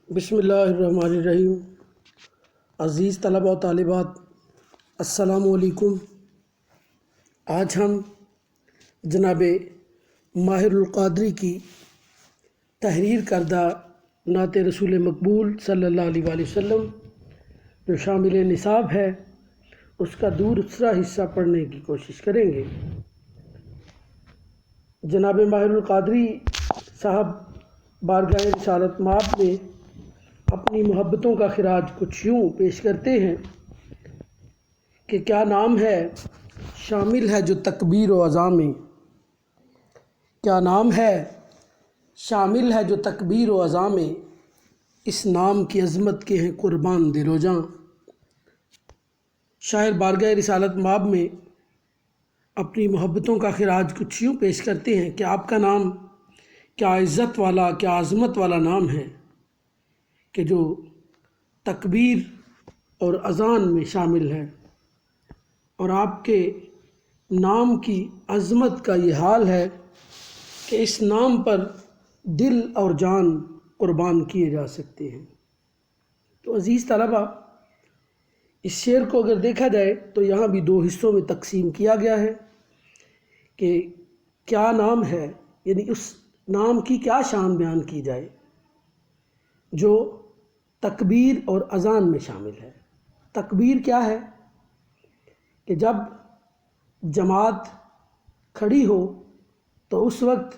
بسم اللہ الرحمن الرحیم۔ عزیز طلبہ و طالبات، السلام علیکم۔ آج ہم جناب ماہر القادری کی تحریر کردہ نعت رسول مقبول صلی اللہ علیہ وآلہ وسلم جو شامل نصاب ہے اس کا دوسرا حصہ پڑھنے کی کوشش کریں گے۔ جناب ماہر القادری صاحب بارگاہ رسالت مآب میں اپنی محبتوں کا خراج کچھ یوں پیش کرتے ہیں کہ کیا نام ہے شامل ہے جو تکبیر و اذان میں، کیا نام ہے شامل ہے جو تکبیر و اذان میں، اس نام کی عظمت کے ہیں قربان دل و جاں۔ شاعر بارگاہ رسالت مآب میں اپنی محبتوں کا خراج کچھ یوں پیش کرتے ہیں کہ آپ کا نام کیا عزت والا، کیا عظمت والا نام ہے کہ جو تکبیر اور اذان میں شامل ہے، اور آپ کے نام کی عظمت کا یہ حال ہے کہ اس نام پر دل اور جان قربان کیے جا سکتے ہیں۔ تو عزیز طلبہ، اس شعر کو اگر دیکھا جائے تو یہاں بھی دو حصوں میں تقسیم کیا گیا ہے کہ کیا نام ہے، یعنی اس نام کی کیا شان بیان کی جائے جو تکبیر اور اذان میں شامل ہے۔ تکبیر کیا ہے کہ جب جماعت کھڑی ہو تو اس وقت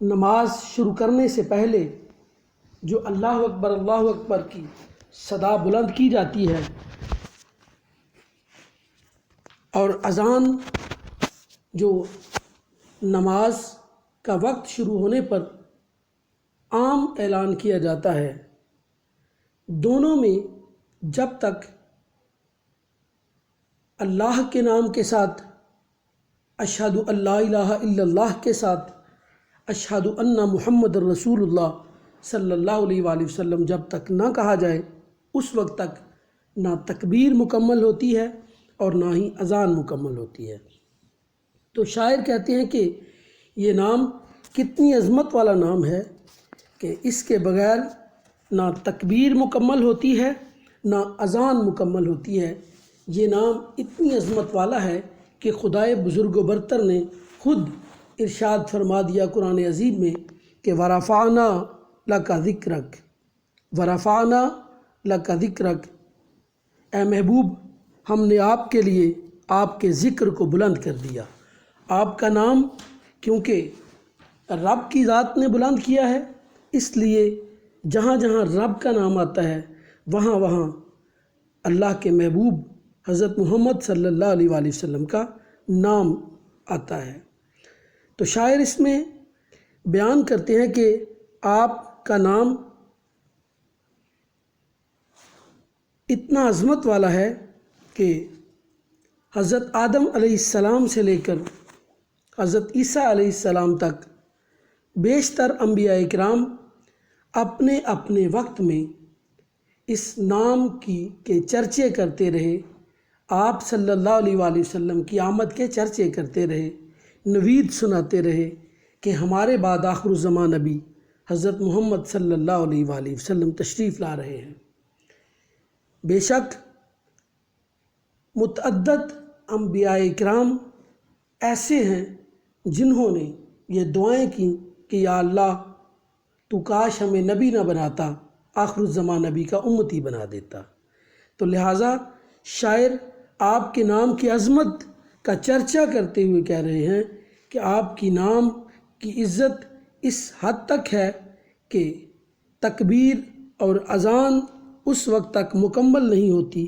نماز شروع کرنے سے پہلے جو اللہ اکبر کی صدا بلند کی جاتی ہے، اور اذان جو نماز کا وقت شروع ہونے پر عام اعلان کیا جاتا ہے، دونوں میں جب تک اللہ کے نام کے ساتھ اشہد ان لا الہ الا اللہ کے ساتھ اشہد ان محمد رسول اللہ صلی اللہ علیہ وآلہ وسلم جب تک نہ کہا جائے، اس وقت تک نہ تکبیر مکمل ہوتی ہے اور نہ ہی اذان مکمل ہوتی ہے۔ تو شاعر کہتے ہیں کہ یہ نام کتنی عظمت والا نام ہے کہ اس کے بغیر نہ تکبیر مکمل ہوتی ہے نہ اذان مکمل ہوتی ہے۔ یہ نام اتنی عظمت والا ہے کہ خدائے بزرگ و برتر نے خود ارشاد فرما دیا قرآن عظیم میں کہ وَرَفَعْنَا لَكَ ذِكْرَكَ، وَرَفَعْنَا لَكَ ذِكْرَكَ، اے محبوب ہم نے آپ کے لیے آپ کے ذکر کو بلند کر دیا۔ آپ کا نام کیونکہ رب کی ذات نے بلند کیا ہے، اس لیے جہاں جہاں رب کا نام آتا ہے وہاں وہاں اللہ کے محبوب حضرت محمد صلی اللہ علیہ وآلہ وسلم کا نام آتا ہے۔ تو شاعر اس میں بیان کرتے ہیں کہ آپ کا نام اتنا عظمت والا ہے کہ حضرت آدم علیہ السلام سے لے کر حضرت عیسیٰ علیہ السلام تک بیشتر انبیاء کرام اپنے اپنے وقت میں اس نام کے چرچے کرتے رہے، آپ صلی اللہ علیہ وآلہ وسلم کی آمد کے چرچے کرتے رہے، نوید سناتے رہے کہ ہمارے بعد آخر الزمان نبی حضرت محمد صلی اللہ علیہ وآلہ وسلم تشریف لا رہے ہیں۔ بے شک متعدد انبیاء کرام ایسے ہیں جنہوں نے یہ دعائیں کی کہ یا اللہ تو کاش ہمیں نبی نہ بناتا، آخر الزمان نبی کا امتی بنا دیتا۔ تو لہٰذا شاعر آپ کے نام کی عظمت کا چرچا کرتے ہوئے کہہ رہے ہیں کہ آپ کی نام کی عزت اس حد تک ہے کہ تکبیر اور اذان اس وقت تک مکمل نہیں ہوتی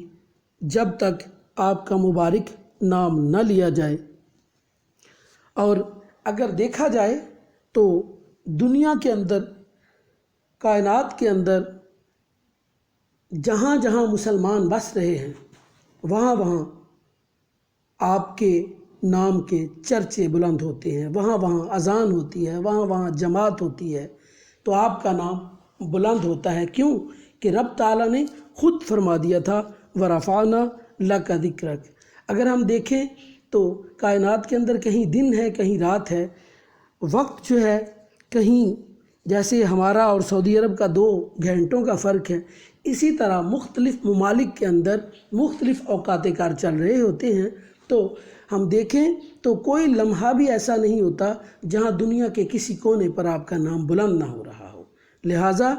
جب تک آپ کا مبارک نام نہ لیا جائے۔ اور اگر دیکھا جائے تو دنیا کے اندر، کائنات کے اندر جہاں جہاں مسلمان بس رہے ہیں وہاں وہاں آپ کے نام کے چرچے بلند ہوتے ہیں، وہاں وہاں اذان ہوتی ہے، وہاں وہاں جماعت ہوتی ہے، تو آپ کا نام بلند ہوتا ہے۔ کیوں کہ رب تعالیٰ نے خود فرما دیا تھا وَرَفَعْنَا لَكَ ذِكْرَكَ۔ اگر ہم دیکھیں تو کائنات کے اندر کہیں دن ہے کہیں رات ہے، وقت جو ہے کہیں جیسے ہمارا اور سعودی عرب کا 2 گھنٹوں کا فرق ہے، اسی طرح مختلف ممالک کے اندر مختلف اوقات کار چل رہے ہوتے ہیں، تو ہم دیکھیں تو کوئی لمحہ بھی ایسا نہیں ہوتا جہاں دنیا کے کسی کونے پر آپ کا نام بلند نہ ہو رہا ہو۔ لہٰذا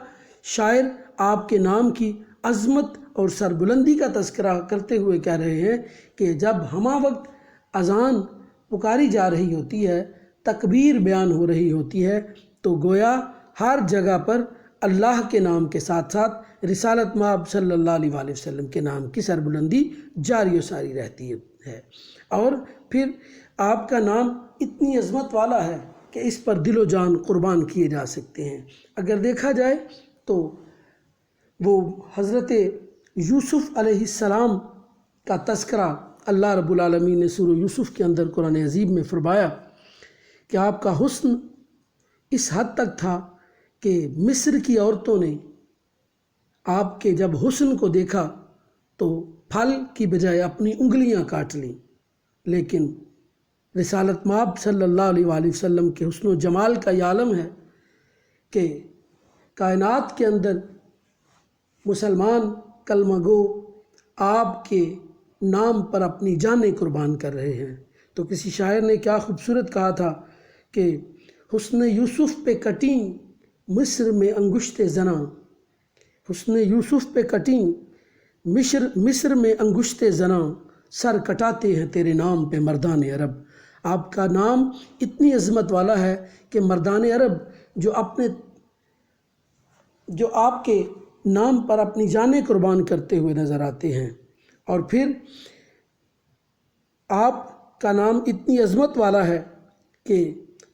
شاعر آپ کے نام کی عظمت اور سربلندی کا تذکرہ کرتے ہوئے کہہ رہے ہیں کہ جب ہمہ وقت اذان پکاری جا رہی ہوتی ہے، تکبیر بیان ہو رہی ہوتی ہے، تو گویا ہر جگہ پر اللہ کے نام کے ساتھ ساتھ رسالت مآب صلی اللہ علیہ وآلہ وسلم کے نام کی سربلندی جاری و ساری رہتی ہے۔ اور پھر آپ کا نام اتنی عظمت والا ہے کہ اس پر دل و جان قربان کیے جا سکتے ہیں۔ اگر دیکھا جائے تو وہ حضرت یوسف علیہ السلام کا تذکرہ اللہ رب العالمین نے سورہ یوسف کے اندر قرآن عظیم میں فرمایا کہ آپ کا حسن اس حد تک تھا کہ مصر کی عورتوں نے آپ کے جب حسن کو دیکھا تو پھل کی بجائے اپنی انگلیاں کاٹ لیں، لیکن رسالت مآب صلی اللہ علیہ وآلہ وسلم کے حسن و جمال کا یہ عالم ہے کہ کائنات کے اندر مسلمان کلمہ گو آپ کے نام پر اپنی جانیں قربان کر رہے ہیں۔ تو کسی شاعر نے کیا خوبصورت کہا تھا کہ حسن یوسف پہ کٹیں مصر میں انگشت زناں، حسن یوسف پہ کٹیں مصر میں انگشت زناں، سر کٹاتے ہیں تیرے نام پہ مردان عرب۔ آپ کا نام اتنی عظمت والا ہے کہ مردان عرب جو آپ کے نام پر اپنی جانیں قربان کرتے ہوئے نظر آتے ہیں۔ اور پھر آپ کا نام اتنی عظمت والا ہے کہ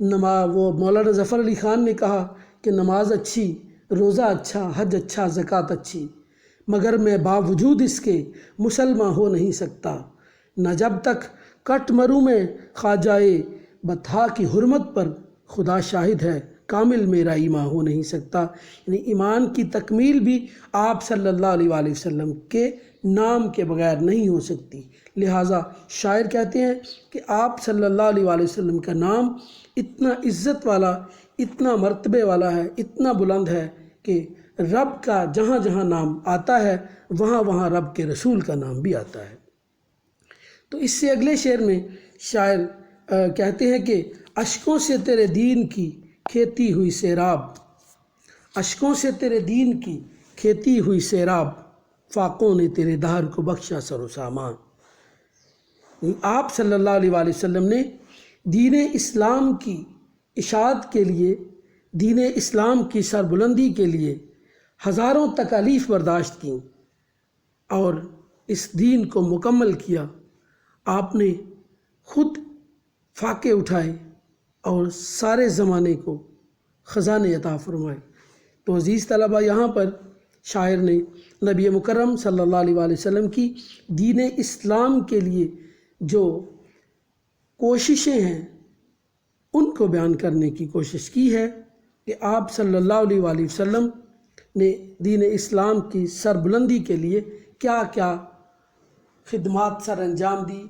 وہ مولانا ظفر علی خان نے کہا کہ نماز اچھی، روزہ اچھا، حج اچھا، زکوٰۃ اچھی، مگر میں باوجود اس کے مسلمان ہو نہیں سکتا، نہ جب تک کٹ مروں میں خواجائے بطحا کی حرمت پر، خدا شاہد ہے کامل میرا ایمان ہو نہیں سکتا۔ یعنی ایمان کی تکمیل بھی آپ صلی اللہ علیہ وآلہ وسلم کے نام کے بغیر نہیں ہو سکتی۔ لہٰذا شاعر کہتے ہیں کہ آپ صلی اللہ علیہ وآلہ وسلم کا نام اتنا عزت والا، اتنا مرتبے والا ہے، اتنا بلند ہے کہ رب کا جہاں جہاں نام آتا ہے وہاں وہاں رب کے رسول کا نام بھی آتا ہے۔ تو اس سے اگلے شعر میں شاعر کہتے ہیں کہ اشکوں سے تیرے دین کی کھیتی ہوئی سیراب، اشکوں سے تیرے دین کی کھیتی ہوئی سیراب، فاقوں نے تیرے دہر کو بخشا سر و سامان۔ آپ صلی اللہ علیہ وآلہ وسلم نے دین اسلام کی اشاعت کے لیے، دین اسلام کی سربلندی کے لیے ہزاروں تکالیف برداشت کیں اور اس دین کو مکمل کیا۔ آپ نے خود فاقے اٹھائے اور سارے زمانے کو خزانے عطا فرمائے۔ تو عزیز طلبہ، یہاں پر شاعر نے نبی مکرم صلی اللہ علیہ وآلہ وسلم کی دین اسلام کے لیے جو کوششیں ہیں ان کو بیان کرنے کی کوشش کی ہے کہ آپ صلی اللہ علیہ وآلہ وسلم نے دین اسلام کی سربلندی کے لیے کیا کیا خدمات سر انجام دی،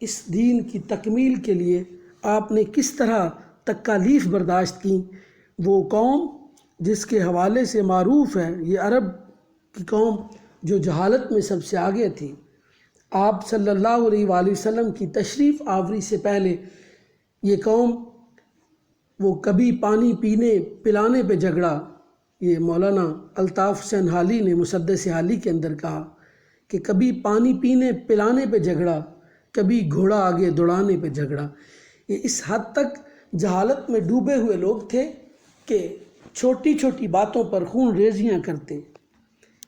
اس دین کی تکمیل کے لیے آپ نے کس طرح تکالیف برداشت کیں۔ وہ قوم جس کے حوالے سے معروف ہے، یہ عرب کی قوم جو جہالت میں سب سے آگے تھی، آپ صلی اللہ علیہ وآلہ وسلم کی تشریف آوری سے پہلے یہ قوم وہ کبھی پانی پینے پلانے پہ جھگڑا، یہ مولانا الطاف حسین حالی نے مسدس حالی کے اندر کہا کہ کبھی پانی پینے پلانے پہ جھگڑا، کبھی گھوڑا آگے دوڑانے پہ جھگڑا۔ یہ اس حد تک جہالت میں ڈوبے ہوئے لوگ تھے کہ چھوٹی چھوٹی باتوں پر خون ریزیاں کرتے،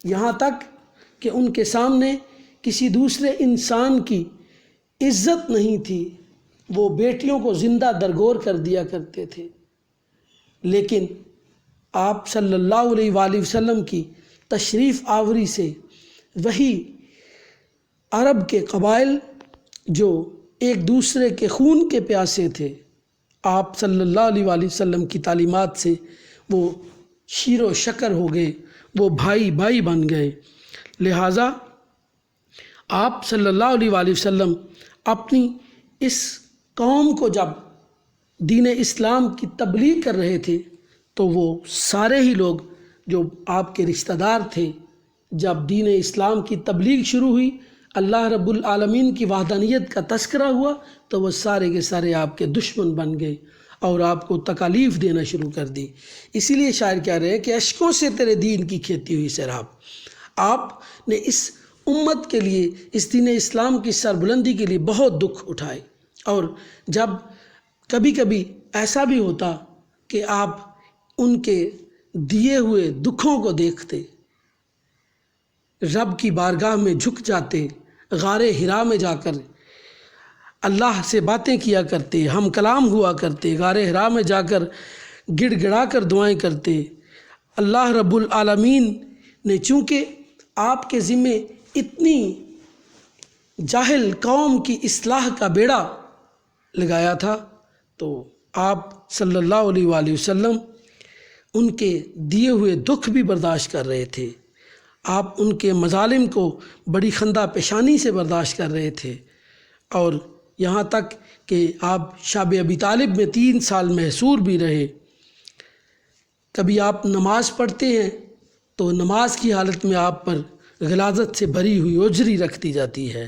یہاں تک کہ ان کے سامنے کسی دوسرے انسان کی عزت نہیں تھی، وہ بیٹیوں کو زندہ درگور کر دیا کرتے تھے۔ لیکن آپ صلی اللہ علیہ وآلہ وسلم کی تشریف آوری سے وہی عرب کے قبائل جو ایک دوسرے کے خون کے پیاسے تھے، آپ صلی اللہ علیہ وآلہ وسلم کی تعلیمات سے وہ شیر و شکر ہو گئے، وہ بھائی بھائی بن گئے۔ لہٰذا آپ صلی اللہ علیہ وآلہ وسلم اپنی اس قوم کو جب دین اسلام کی تبلیغ کر رہے تھے تو وہ سارے ہی لوگ جو آپ کے رشتہ دار تھے، جب دین اسلام کی تبلیغ شروع ہوئی، اللہ رب العالمین کی وحدانیت کا تذکرہ ہوا، تو وہ سارے کے سارے آپ کے دشمن بن گئے اور آپ کو تکالیف دینا شروع کر دی۔ اسی لیے شاعر کہہ رہے ہیں کہ اشکوں سے تیرے دین کی کھیتی ہوئی سیراب۔ آپ نے اس امت کے لیے، اس دین اسلام کی سربلندی کے لیے بہت دکھ اٹھائے، اور جب کبھی کبھی ایسا بھی ہوتا کہ آپ ان کے دیے ہوئے دکھوں کو دیکھتے، رب کی بارگاہ میں جھک جاتے، غار حرا میں جا کر اللہ سے باتیں کیا کرتے، ہم کلام ہوا کرتے، غار حرا میں جا کر گڑ گڑا کر دعائیں کرتے۔ اللہ رب العالمین نے چونکہ آپ کے ذمے اتنی جاہل قوم کی اصلاح کا بیڑا لگایا تھا، تو آپ صلی اللہ علیہ وآلہ وسلم ان کے دیے ہوئے دکھ بھی برداشت کر رہے تھے۔ آپ ان کے مظالم کو بڑی خندہ پیشانی سے برداشت کر رہے تھے، اور یہاں تک کہ آپ شاب ابی طالب میں 3 سال محصور بھی رہے۔ کبھی آپ نماز پڑھتے ہیں تو نماز کی حالت میں آپ پر غلاظت سے بھری ہوئی اجری رکھ دی جاتی ہے،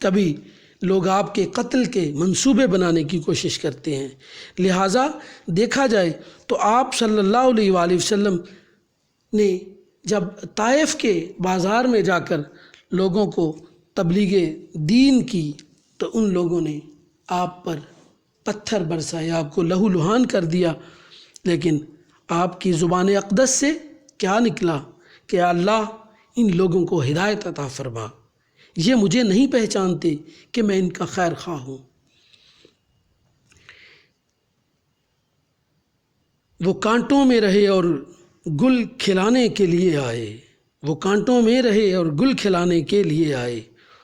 کبھی لوگ آپ کے قتل کے منصوبے بنانے کی کوشش کرتے ہیں۔ لہٰذا دیکھا جائے تو آپ صلی اللہ علیہ وآلہ وسلم نے جب طائف کے بازار میں جا کر لوگوں کو تبلیغ دین کی، تو ان لوگوں نے آپ پر پتھر برسائے، آپ کو لہو لہان کر دیا، لیکن آپ کی زبان اقدس سے کیا نکلا کہ اللہ ان لوگوں کو ہدایت عطا فرما، یہ مجھے نہیں پہچانتے کہ میں ان کا خیر خواہ ہوں۔ وہ کانٹوں میں رہے اور گل کھلانے کے لیے آئے، وہ کانٹوں میں رہے اور گل کھلانے کے لیے آئے،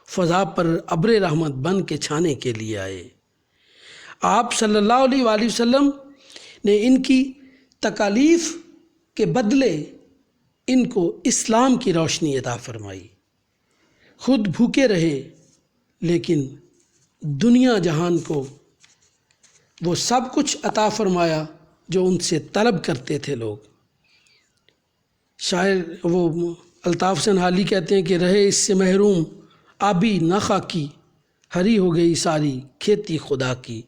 فضا پر ابر رحمت بن کے چھانے کے لیے آئے۔ آپ صلی اللہ علیہ وآلہ وسلم نے ان کی تکالیف کے بدلے ان کو اسلام کی روشنی عطا فرمائی۔ خود بھوکے رہے، لیکن دنیا جہان کو وہ سب کچھ عطا فرمایا جو ان سے طلب کرتے تھے لوگ۔ شاعر وہ الطاف حسین حالی کہتے ہیں کہ رہے اس سے محروم آبی نہ خاکی، ہری ہو گئی ساری کھیتی خدا کی۔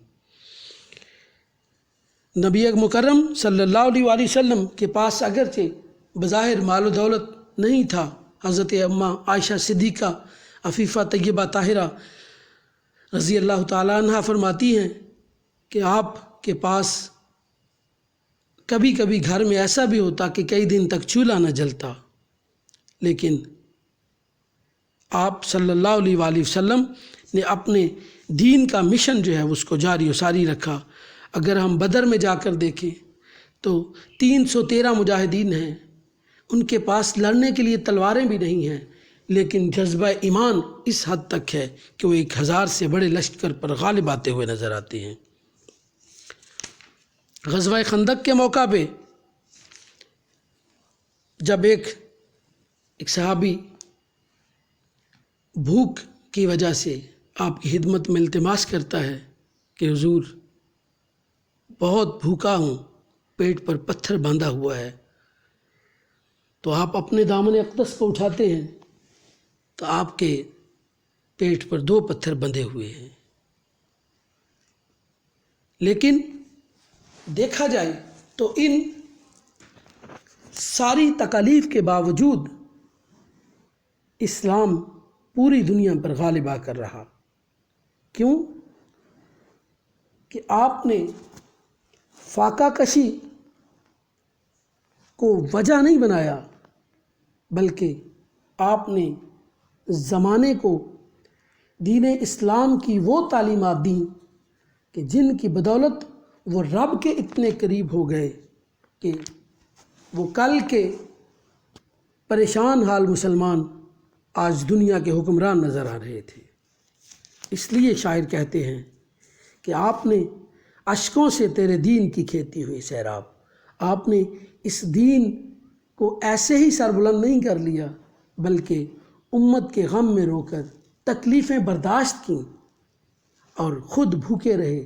نبی مکرم صلی اللہ علیہ وآلہ وسلم کے پاس اگرچہ بظاہر مال و دولت نہیں تھا، حضرت اماں عائشہ صدیقہ عفیفہ طیبہ طاہرہ رضی اللہ تعالیٰ عنہ فرماتی ہیں کہ آپ کے پاس کبھی کبھی گھر میں ایسا بھی ہوتا کہ کئی دن تک چولہا نہ جلتا، لیکن آپ صلی اللہ علیہ وآلہ وسلم نے اپنے دین کا مشن جو ہے اس کو جاری و ساری رکھا۔ اگر ہم بدر میں جا کر دیکھیں تو 313 مجاہدین ہیں، ان کے پاس لڑنے کے لیے تلواریں بھی نہیں ہیں، لیکن جذبہ ایمان اس حد تک ہے کہ وہ 1000 سے بڑے لشکر پر غالب آتے ہوئے نظر آتے ہیں۔ غزوہ خندق کے موقع پہ جب ایک صحابی بھوک کی وجہ سے آپ کی خدمت میں التماس کرتا ہے کہ حضور بہت بھوکا ہوں، پیٹ پر پتھر باندھا ہوا ہے، تو آپ اپنے دامن اقدس کو اٹھاتے ہیں تو آپ کے پیٹ پر 2 پتھر بندھے ہوئے ہیں۔ لیکن دیکھا جائے تو ان ساری تکالیف کے باوجود اسلام پوری دنیا پر غالب آ کر رہا۔ کیوں؟ کہ آپ نے فاقہ کشی کو وجہ نہیں بنایا، بلکہ آپ نے زمانے کو دین اسلام کی وہ تعلیمات دیں کہ جن کی بدولت وہ رب کے اتنے قریب ہو گئے کہ وہ کل کے پریشان حال مسلمان آج دنیا کے حکمران نظر آ رہے تھے۔ اس لیے شاعر کہتے ہیں کہ آپ نے اشکوں سے تیرے دین کی کھیتی ہوئی سیراب، آپ نے اس دین کو ایسے ہی سربلند نہیں کر لیا، بلکہ امت کے غم میں رو کر تکلیفیں برداشت کیں اور خود بھوکے رہے،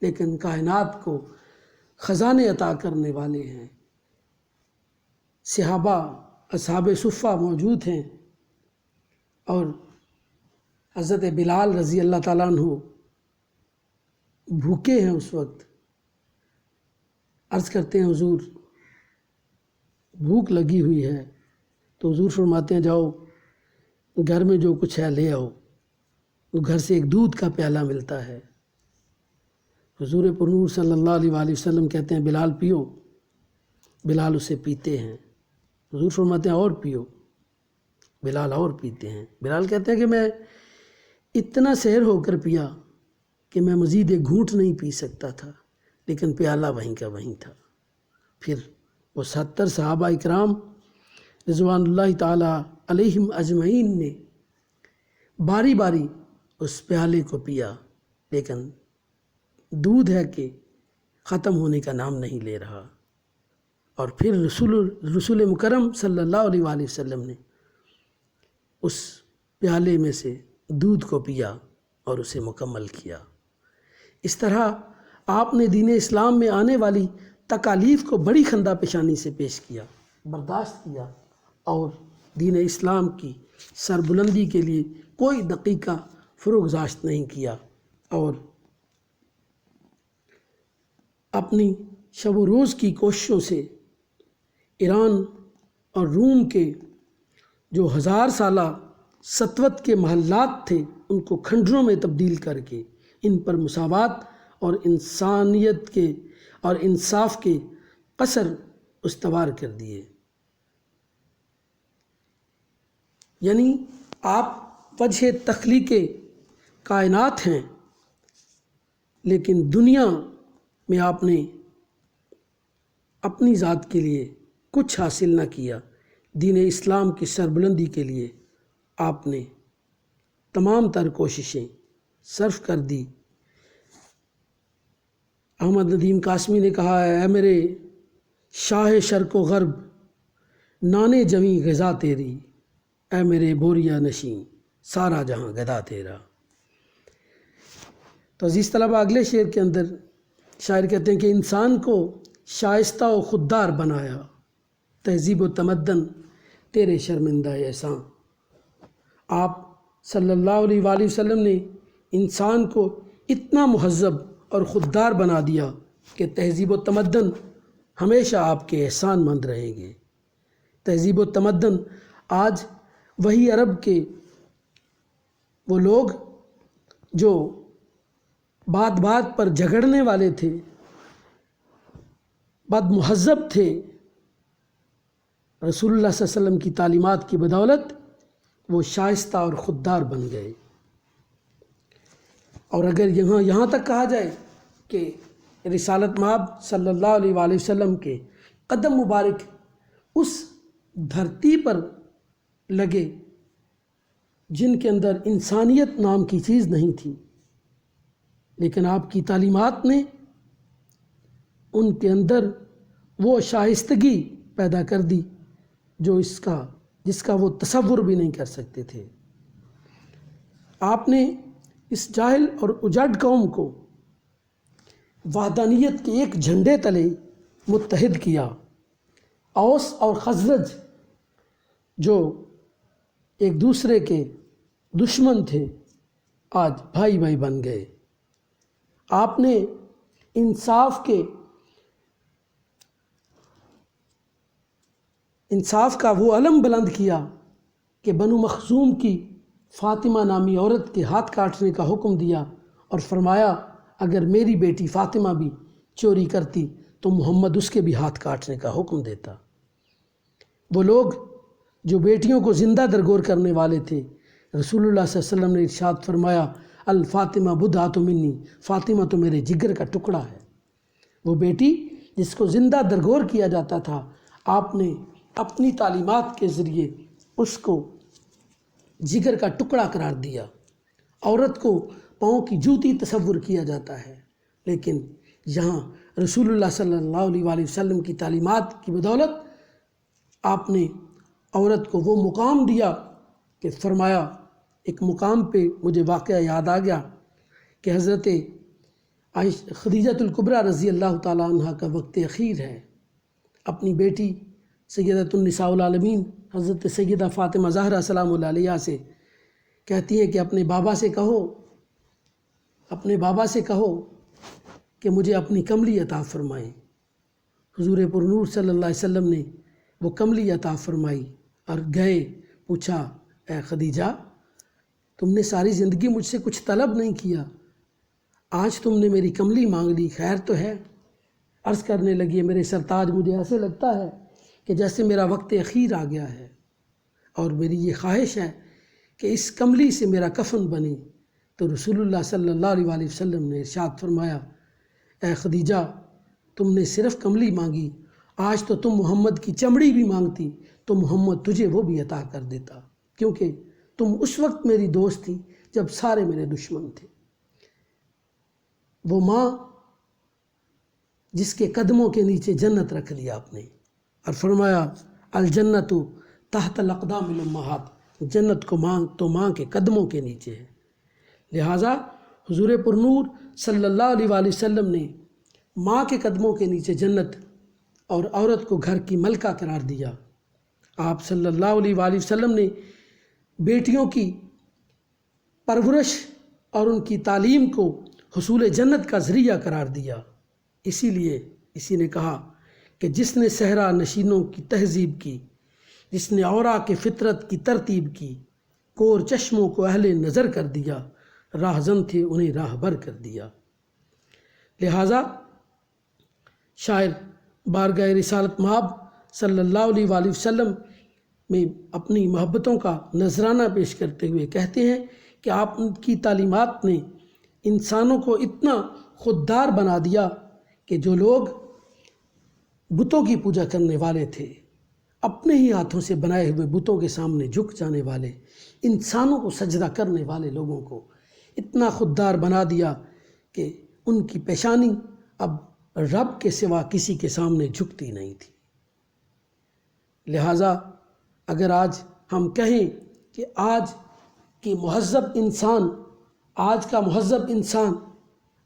لیکن کائنات کو خزانے عطا کرنے والے ہیں، صحابہ اصحاب صفہ موجود ہیں اور حضرت بلال رضی اللہ تعالیٰ عنہ بھوکے ہیں اس وقت، عرض کرتے ہیں حضور بھوک لگی ہوئی ہے، تو حضور فرماتے ہیں جاؤ گھر میں جو کچھ ہے لے آؤ۔ وہ گھر سے ایک دودھ کا پیالہ ملتا ہے، حضور پرنور صلی اللہ علیہ وآلہ وسلم کہتے ہیں بلال پیو، بلال اسے پیتے ہیں، حضور فرماتے ہیں اور پیو، بلال اور پیتے ہیں۔ بلال کہتے ہیں کہ میں اتنا سحر ہو کر پیا کہ میں مزید ایک گھونٹ نہیں پی سکتا تھا، لیکن پیالہ وہیں کا وہیں تھا۔ پھر وہ 70 صحابہ اکرام رضوان اللہ تعالی علیہم اجمعین نے باری باری اس پیالے کو پیا، لیکن دودھ ہے کہ ختم ہونے کا نام نہیں لے رہا۔ اور پھر رسول مکرم صلی اللہ علیہ وآلہ وسلم نے اس پیالے میں سے دودھ کو پیا اور اسے مکمل کیا۔ اس طرح آپ نے دین اسلام میں آنے والی تکالیف کو بڑی خندہ پیشانی سے پیش کیا، برداشت کیا، اور دین اسلام کی سربلندی کے لیے کوئی دقیقہ فروگزاشت نہیں کیا، اور اپنی شب و روز کی کوششوں سے ایران اور روم کے جو 1000 سالہ سطوت کے محلات تھے ان کو کھنڈروں میں تبدیل کر کے ان پر مساوات اور انسانیت کے اور انصاف کے قصر استوار کر دیے۔ یعنی آپ وجہ تخلیق کائنات ہیں، لیکن دنیا میں آپ نے اپنی ذات کے لیے کچھ حاصل نہ کیا۔ دین اسلام کی سربلندی کے لیے آپ نے تمام تر کوششیں صرف کر دی۔ احمد ندیم قاسمی نے کہا ہے، اے میرے شاہ شرق و غرب نانے جویں غذا تیری، اے میرے بوریا نشیں سارا جہاں گدا تیرا۔ تو عزیز طلبہ اگلے شعر کے اندر شاعر کہتے ہیں کہ انسان کو شائستہ و خوددار بنایا، تہذیب و تمدن تیرے شرمندہ احسان۔ آپ صلی اللہ علیہ وآلہ وسلم نے انسان کو اتنا مہذب اور خوددار بنا دیا کہ تہذیب و تمدن ہمیشہ آپ کے احسان مند رہیں گے۔ تہذیب و تمدن آج وہی عرب کے وہ لوگ جو بات بات پر جھگڑنے والے تھے، بد مہذب تھے، رسول اللہ صلی اللہ علیہ وسلم کی تعلیمات کی بدولت وہ شائستہ اور خوددار بن گئے۔ اور اگر یہاں تک کہا جائے کہ رسالت مآب صلی اللہ علیہ وآلہ وسلم کے قدم مبارک اس دھرتی پر لگے جن کے اندر انسانیت نام کی چیز نہیں تھی، لیکن آپ کی تعلیمات نے ان کے اندر وہ شائستگی پیدا کر دی جو جس کا وہ تصور بھی نہیں کر سکتے تھے۔ آپ نے اس جاہل اور اجڑ قوم کو وحدانیت کے ایک جھنڈے تلے متحد کیا۔ اوس اور خزرج جو ایک دوسرے کے دشمن تھے آج بھائی بھائی بن گئے۔ آپ نے انصاف کا وہ علم بلند کیا کہ بنو مخزوم کی فاطمہ نامی عورت کے ہاتھ کاٹنے کا حکم دیا، اور فرمایا اگر میری بیٹی فاطمہ بھی چوری کرتی تو محمد اس کے بھی ہاتھ کاٹنے کا حکم دیتا۔ وہ لوگ جو بیٹیوں کو زندہ درگور کرنے والے تھے، رسول اللہ صلی اللہ علیہ وسلم نے ارشاد فرمایا الفاطمہ بدعۃ منی، فاطمہ تو میرے جگر کا ٹکڑا ہے۔ وہ بیٹی جس کو زندہ درگور کیا جاتا تھا، آپ نے اپنی تعلیمات کے ذریعے اس کو جگر کا ٹکڑا قرار دیا۔ عورت کو پاؤں کی جوتی تصور کیا جاتا ہے، لیکن یہاں رسول اللہ صلی اللہ علیہ وآلہ وسلم کی تعلیمات کی بدولت آپ نے عورت کو وہ مقام دیا کہ فرمایا، ایک مقام پہ مجھے واقعہ یاد آ گیا کہ حضرت خدیجہ الکبریٰ رضی اللہ تعالیٰ عنہ کا وقت اخیر ہے، اپنی بیٹی سیدۃ النساء العالمین حضرت سیدہ فاطمہ زہرا سلام اللہ علیہا سے کہتی ہیں کہ اپنے بابا سے کہو کہ مجھے اپنی کملی عطا فرمائیں۔ حضور پرنور صلی اللہ علیہ وسلم نے وہ کملی عطا فرمائی اور گئے، پوچھا اے خدیجہ تم نے ساری زندگی مجھ سے کچھ طلب نہیں کیا، آج تم نے میری کملی مانگ لی، خیر تو ہے؟ عرض کرنے لگی میرے سرتاج مجھے ایسے لگتا ہے کہ جیسے میرا وقت اخیر آ گیا ہے اور میری یہ خواہش ہے کہ اس کملی سے میرا کفن بنے۔ تو رسول اللہ صلی اللہ علیہ وسلم نے ارشاد فرمایا اے خدیجہ تم نے صرف کملی مانگی، آج تو تم محمد کی چمڑی بھی مانگتی تو محمد تجھے وہ بھی عطا کر دیتا، کیونکہ تم اس وقت میری دوست تھی جب سارے میرے دشمن تھے۔ وہ ماں جس کے قدموں کے نیچے جنت رکھ لیا آپ نے اور فرمایا الجنت تحت الاقدام الامہات، جنت کو ماں کے قدموں کے نیچے ہے۔ لہٰذا حضور پرنور صلی اللہ علیہ وسلم نے ماں کے قدموں کے نیچے جنت اور عورت کو گھر کی ملکہ قرار دیا۔ آپ صلی اللہ علیہ وسلم نے بیٹیوں کی پرورش اور ان کی تعلیم کو حصول جنت کا ذریعہ قرار دیا۔ اسی لیے اسی نے کہا کہ جس نے صحرا نشینوں کی تہذیب کی، جس نے اورا کے فطرت کی ترتیب کی، کور چشموں کو اہل نظر کر دیا، راہزن تھے انہیں راہبر کر دیا۔ لہٰذا شاعر بارگاہ رسالت مآب صلی اللہ علیہ وسلم میں اپنی محبتوں کا نذرانہ پیش کرتے ہوئے کہتے ہیں کہ آپ کی تعلیمات نے انسانوں کو اتنا خوددار بنا دیا کہ جو لوگ بتوں کی پوجا کرنے والے تھے، اپنے ہی ہاتھوں سے بنائے ہوئے بتوں کے سامنے جھک جانے والے، انسانوں کو سجدہ کرنے والے لوگوں کو اتنا خوددار بنا دیا کہ ان کی پیشانی اب رب کے سوا کسی کے سامنے جھکتی نہیں تھی۔ لہٰذا اگر آج ہم کہیں کہ آج کا مہذب انسان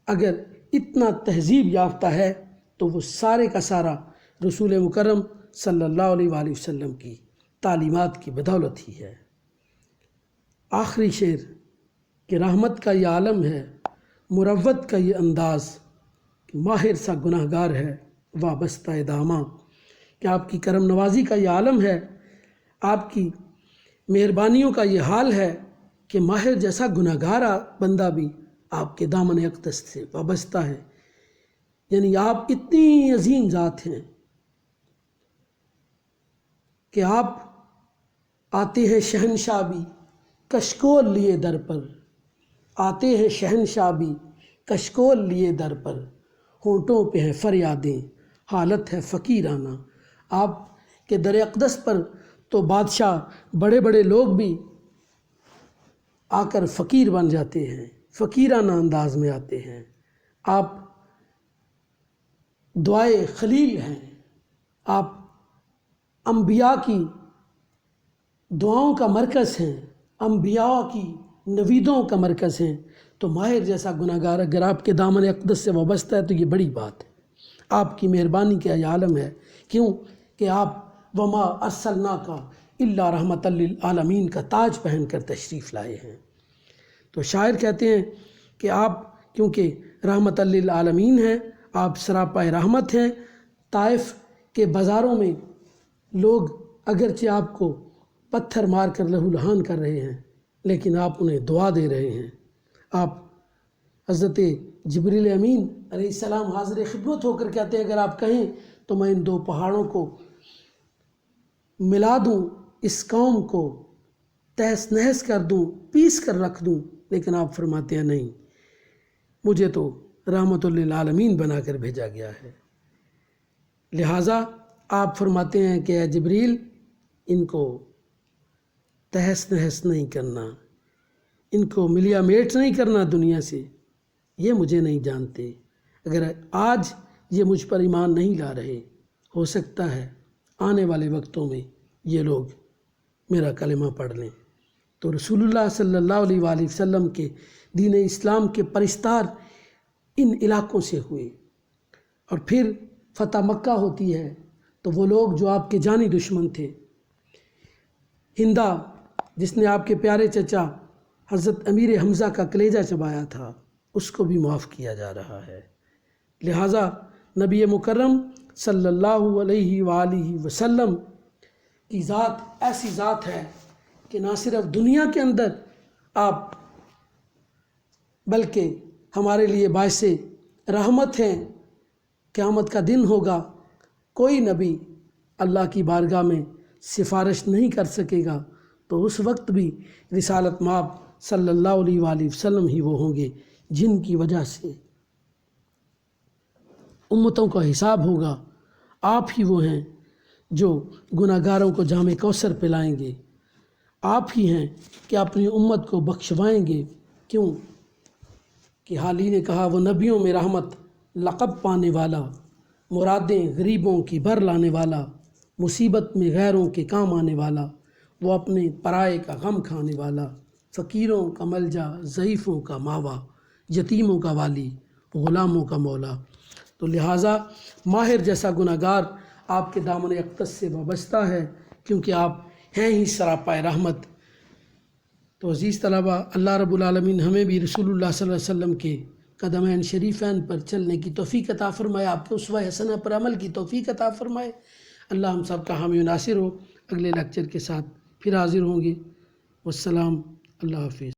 اگر اتنا تہذیب یافتہ ہے تو وہ سارے کا سارا رسول مکرم صلی اللہ علیہ وسلم کی تعلیمات کی بدولت ہی ہے۔ آخری شعر کہ رحمت کا یہ عالم ہے، مروت کا یہ انداز، کہ ماہر سا گناہ گار ہے وابستہ داماں، کہ آپ کی کرم نوازی کا یہ عالم ہے، آپ کی مہربانیوں کا یہ حال ہے کہ ماہر جیسا گناہ گار بندہ بھی آپ کے دامن اقدس سے وابستہ ہے۔ یعنی آپ اتنی عظیم ذات ہیں کہ آپ آتے ہیں شہنشاہ بھی کشکول لیے در پر، آتے ہیں شہنشاہ بھی کشکول لیے در پر، ہونٹوں پہ ہیں فریادیں حالت ہے فقیرانہ۔ آپ کے در اقدس پر تو بادشاہ بڑے بڑے لوگ بھی آ کر فقیر بن جاتے ہیں، فقیرانہ انداز میں آتے ہیں۔ آپ دعائے خلیل ہیں، آپ انبیاء کی دعاؤں کا مرکز ہیں، انبیاء کی نویدوں کا مرکز ہیں، تو ماہر جیسا گناہ گار اگر آپ کے دامن اقدس سے وابستہ ہے تو یہ بڑی بات ہے، آپ کی مہربانی کا یہ عالم ہے۔ کیوں کہ آپ وما ارسلناک الا رحمۃ للعالمین کا تاج پہن کر تشریف لائے ہیں۔ تو شاعر کہتے ہیں کہ آپ کیونکہ رحمۃ للعالمین ہیں، آپ سراپائے رحمت ہیں۔ طائف کے بازاروں میں لوگ اگرچہ آپ کو پتھر مار کر لہو لہان کر رہے ہیں، لیکن آپ انہیں دعا دے رہے ہیں۔ آپ حضرت جبریل امین علیہ السلام حاضر خدمت ہو کر کہتے ہیں اگر آپ کہیں تو میں ان دو پہاڑوں کو ملا دوں، اس قوم کو تہس نہس کر دوں، پیس کر رکھ دوں، لیکن آپ فرماتے ہیں نہیں، مجھے تو رحمت للعالمین بنا کر بھیجا گیا ہے۔ لہٰذا آپ فرماتے ہیں کہ اے جبریل ان کو تہس نہس نہیں کرنا، ان کو ملیا میٹ نہیں کرنا دنیا سے، یہ مجھے نہیں جانتے۔ اگر آج یہ مجھ پر ایمان نہیں لا رہے، ہو سکتا ہے آنے والے وقتوں میں یہ لوگ میرا کلمہ پڑھ لیں۔ تو رسول اللہ صلی اللہ علیہ وسلم کے دین اسلام کے پرستار ان علاقوں سے ہوئے، اور پھر فتح مکہ ہوتی ہے تو وہ لوگ جو آپ کے جانی دشمن تھے، ہندا جس نے آپ کے پیارے چچا حضرت امیر حمزہ کا کلیجہ چبایا تھا، اس کو بھی معاف کیا جا رہا ہے۔ لہٰذا نبی مکرم صلی اللہ علیہ وآلہ وسلم کی ذات ایسی ذات ہے کہ نہ صرف دنیا کے اندر آپ بلکہ ہمارے لیے باعث رحمت ہیں۔ قیامت کا دن ہوگا، کوئی نبی اللہ کی بارگاہ میں سفارش نہیں کر سکے گا، تو اس وقت بھی رسالت مآب صلی اللہ علیہ وآلہ وسلم ہی وہ ہوں گے جن کی وجہ سے امتوں کا حساب ہوگا۔ آپ ہی وہ ہیں جو گناہ گاروں کو جام کوثر پلائیں گے، آپ ہی ہیں کہ اپنی امت کو بخشوائیں گے۔ کیوں کہ حال ہی نے کہا، وہ نبیوں میں رحمت لقب پانے والا، مرادیں غریبوں کی بھر لانے والا، مصیبت میں غیروں کے کام آنے والا، وہ اپنے پرائے کا غم کھانے والا، فقیروں کا ملجا، ضعیفوں کا ماوا، یتیموں کا والی، غلاموں کا مولا۔ تو لہٰذا ماہر جیسا گناہ گار آپ کے دامن اقدس سے وابستہ ہے، کیونکہ آپ ہیں ہی سراپائے رحمت۔ تو عزیز طلبہ، اللہ رب العالمین ہمیں بھی رسول اللہ صلی اللہ علیہ وسلم کے قدمین شریفین پر چلنے کی توفیق عطا فرمائے، آپ کو اسوہ حسنہ پر عمل کی توفیق عطا فرمائے۔ اللہ ہم سب کا حامی و ناصر ہو۔ اگلے لیکچر کے ساتھ پھر حاضر ہوں گے۔ والسلام، اللہ حافظ۔